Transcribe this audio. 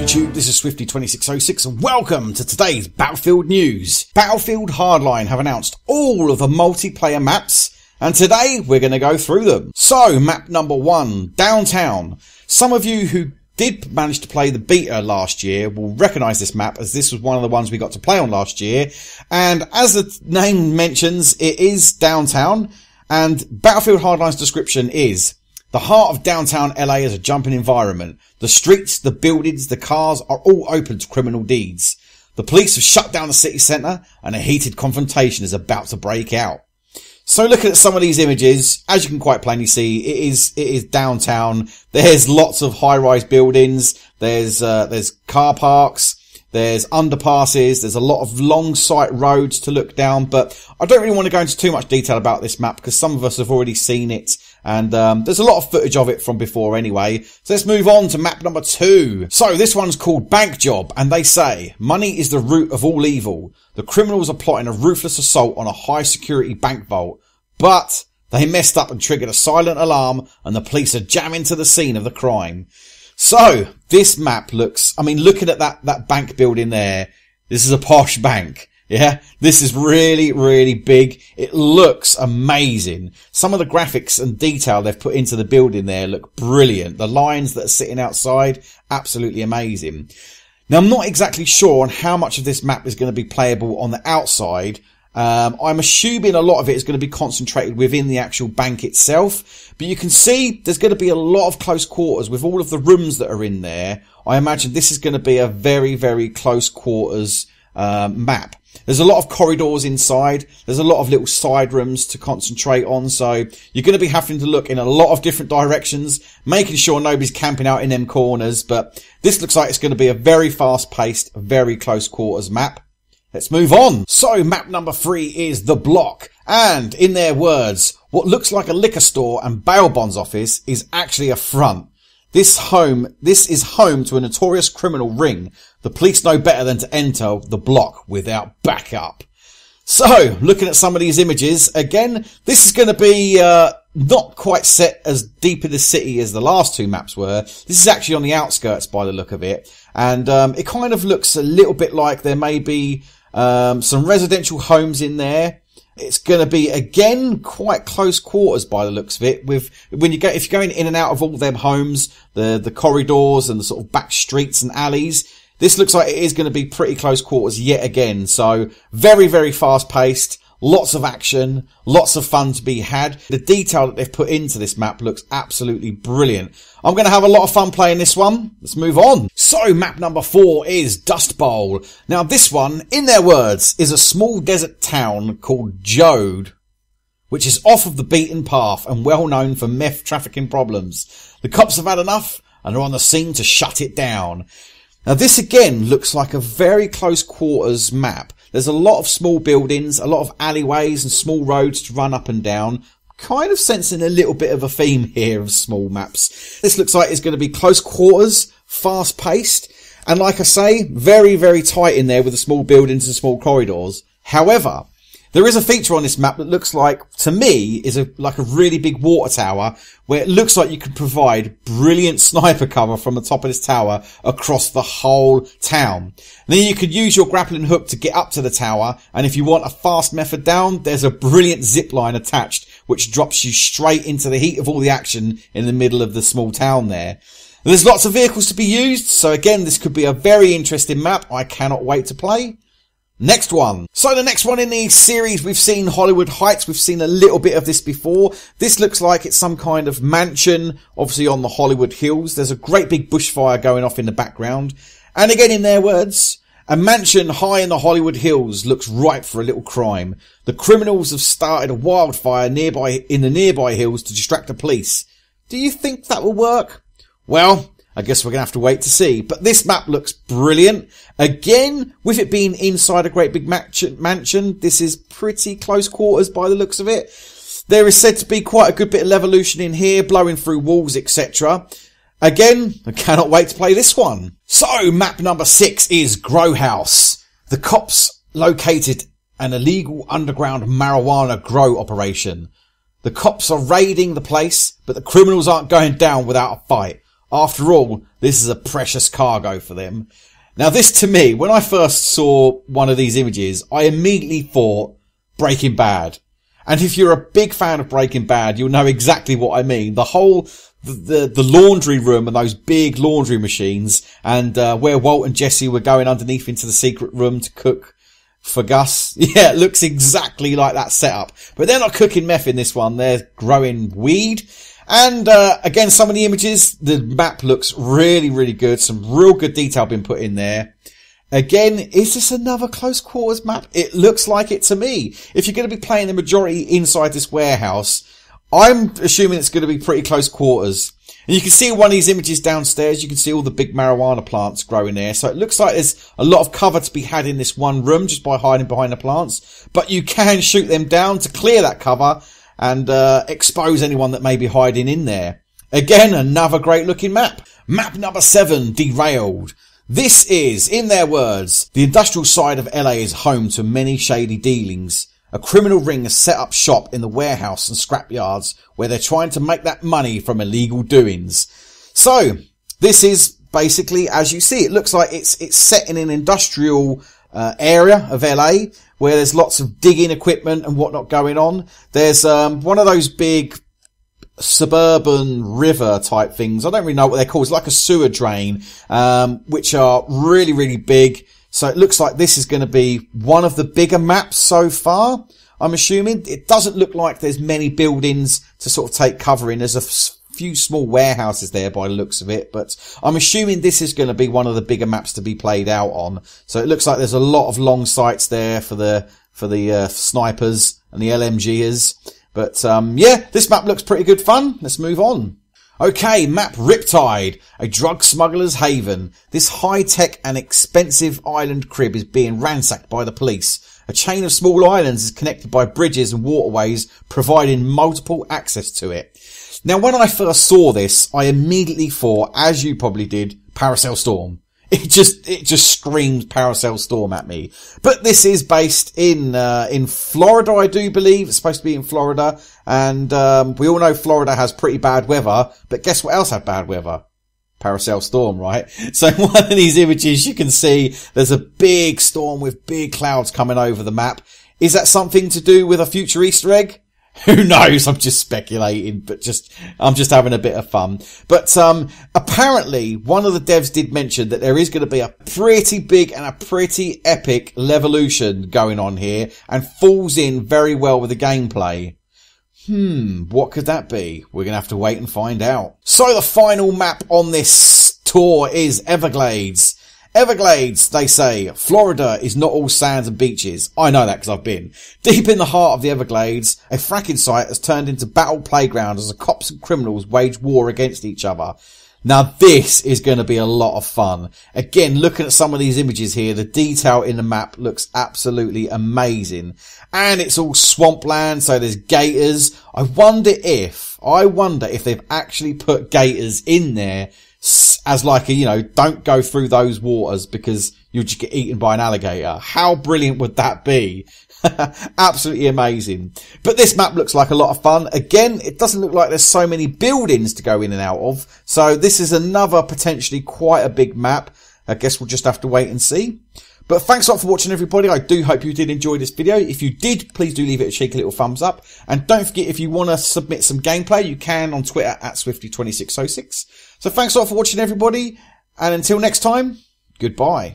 YouTube, this is Swifty2606 and welcome to today's Battlefield news. Battlefield Hardline have announced all of the multiplayer maps and today we're going to go through them. So, map number 1, Downtown. Some of you who did manage to play the beta last year will recognise this map as this was one of the ones we got to play on last year. And as the name mentions, it is Downtown and Battlefield Hardline's description is: the heart of downtown LA is a jumping environment. The streets, the buildings, the cars are all open to criminal deeds. The police have shut down the city centre and a heated confrontation is about to break out. So looking at some of these images, as you can quite plainly see, it is downtown. There's lots of high-rise buildings. There's car parks. There's underpasses. There's a lot of long sight roads to look down, but I don't really want to go into too much detail about this map because some of us have already seen it. And there's a lot of footage of it from before anyway. So let's move on to map number 2. So this one's called Bank Job, and they say, money is the root of all evil. The criminals are plotting a ruthless assault on a high security bank vault. But they messed up and triggered a silent alarm and the police are jamming to the scene of the crime. So this map looks, I mean, looking at that bank building there, this is a posh bank. Yeah, this is really, really big. It looks amazing. Some of the graphics and detail they've put into the building there look brilliant. The lines that are sitting outside, absolutely amazing. Now, I'm not exactly sure on how much of this map is going to be playable on the outside. I'm assuming a lot of it is going to be concentrated within the actual bank itself. But you can see there's going to be a lot of close quarters with all of the rooms that are in there. I imagine this is going to be a very, very close quarters map. There's a lot of corridors inside. There's a lot of little side rooms to concentrate on. So you're going to be having to look in a lot of different directions, making sure nobody's camping out in them corners. But this looks like it's going to be a very fast paced, very close quarters map. Let's move on. So map number 3 is The Block. And in their words, what looks like a liquor store and bail bonds office is actually a front. This is home to a notorious criminal ring. The police know better than to enter the block without backup. So, looking at some of these images, again, this is going to be not quite set as deep in the city as the last 2 maps were. This is actually on the outskirts by the look of it. And it kind of looks a little bit like there may be some residential homes in there. It's going to be, again, quite close quarters by the looks of it. If you're going in and out of all them homes, the corridors and the sort of back streets and alleys, this looks like it is going to be pretty close quarters yet again. So very, very fast paced. Lots of action, lots of fun to be had. The detail that they've put into this map looks absolutely brilliant. I'm going to have a lot of fun playing this one. Let's move on. So map number 4 is Dust Bowl. Now this one, in their words, is a small desert town called Jode, which is off of the beaten path and well known for meth trafficking problems. The cops have had enough and are on the scene to shut it down. Now this again looks like a very close quarters map. There's a lot of small buildings, a lot of alleyways and small roads to run up and down. Kind of sensing a little bit of a theme here of small maps. This looks like it's going to be close quarters, fast paced, and like I say, very, very tight in there with the small buildings and small corridors. However, there is a feature on this map that looks like, to me, is like a really big water tower where it looks like you can provide brilliant sniper cover from the top of this tower across the whole town. And then you could use your grappling hook to get up to the tower, and if you want a fast method down, there's a brilliant zip line attached which drops you straight into the heat of all the action in the middle of the small town there. And there's lots of vehicles to be used, so again, this could be a very interesting map. I cannot wait to play. Next one. So the next one in the series, we've seen Hollywood Heights. We've seen a little bit of this before. This looks like it's some kind of mansion, obviously on the Hollywood Hills. There's a great big bushfire going off in the background. And again, in their words, a mansion high in the Hollywood Hills looks ripe for a little crime. The criminals have started a wildfire in the nearby hills to distract the police. Do you think that will work? Well, I guess we're going to have to wait to see. But this map looks brilliant. Again, with it being inside a great big mansion, this is pretty close quarters by the looks of it. There is said to be quite a good bit of evolution in here, blowing through walls, etc. Again, I cannot wait to play this one. So, map number 6 is Grow House. The cops located an illegal underground marijuana grow operation. The cops are raiding the place, but the criminals aren't going down without a fight. After all, this is a precious cargo for them. Now this to me, when I first saw one of these images, I immediately thought Breaking Bad. And if you're a big fan of Breaking Bad, you'll know exactly what I mean. The whole, the laundry room and those big laundry machines, and where Walt and Jesse were going underneath into the secret room to cook for Gus. Yeah, it looks exactly like that setup. But they're not cooking meth in this one, they're growing weed. And again, some of the images, the map looks really, really good. Some real good detail been put in there. Again, is this another close quarters map? It looks like it to me. If you're going to be playing the majority inside this warehouse, I'm assuming it's going to be pretty close quarters. And you can see one of these images downstairs. You can see all the big marijuana plants growing there. So it looks like there's a lot of cover to be had in this one room just by hiding behind the plants. But you can shoot them down to clear that cover and expose anyone that may be hiding in there. Again, another great looking map. Map number 7, Derailed. This is, in their words, the industrial side of LA is home to many shady dealings. A criminal ring has set up shop in the warehouse and scrapyards where they're trying to make that money from illegal doings. So, this is basically, as you see, it looks like it's set in an industrial area of LA where there's lots of digging equipment and whatnot going on. There's one of those big suburban river type things. I don't really know what they're called. It's like a sewer drain, which are really, really big. So it looks like this is going to be one of the bigger maps so far, I'm assuming. It doesn't look like there's many buildings to sort of take cover in. There's a few small warehouses there by the looks of it, but I'm assuming this is going to be one of the bigger maps to be played out on. So it looks like there's a lot of long sights there for the snipers and the LMGers. But yeah, this map looks pretty good fun. Let's move on. Okay, map Riptide, a drug smuggler's haven. This high-tech and expensive island crib is being ransacked by the police. A chain of small islands is connected by bridges and waterways, providing multiple access to it. Now, when I first saw this, I immediately thought, as you probably did, Parasail Storm. It just screams Parasail Storm at me. But this is based in Florida, I do believe. It's supposed to be in Florida. And, we all know Florida has pretty bad weather. But guess what else had bad weather? Parasail Storm, right? So in one of these images, you can see there's a big storm with big clouds coming over the map. Is that something to do with a future Easter egg? Who knows? I'm just speculating, but I'm just having a bit of fun. But, apparently one of the devs did mention that there is going to be a pretty big and a pretty epic levolution going on here and falls in very well with the gameplay. What could that be? We're going to have to wait and find out. So the final map on this tour is Everglades. Everglades, they say, Florida is not all sands and beaches. I know that because I've been. Deep in the heart of the Everglades, a fracking site has turned into battle playground as the cops and criminals wage war against each other. Now this is going to be a lot of fun. Again, looking at some of these images here, the detail in the map looks absolutely amazing. And it's all swampland, so there's gators. I wonder if they've actually put gators in there as like a, don't go through those waters because you'll just get eaten by an alligator. How brilliant would that be? Absolutely amazing. But this map looks like a lot of fun. Again, it doesn't look like there's so many buildings to go in and out of. So this is another potentially quite a big map. I guess we'll just have to wait and see. But thanks a lot for watching, everybody. I do hope you did enjoy this video. If you did, please do leave it a cheeky little thumbs up. And don't forget, if you want to submit some gameplay, you can on Twitter at Swifty2606. So thanks a lot for watching, everybody. And until next time, goodbye.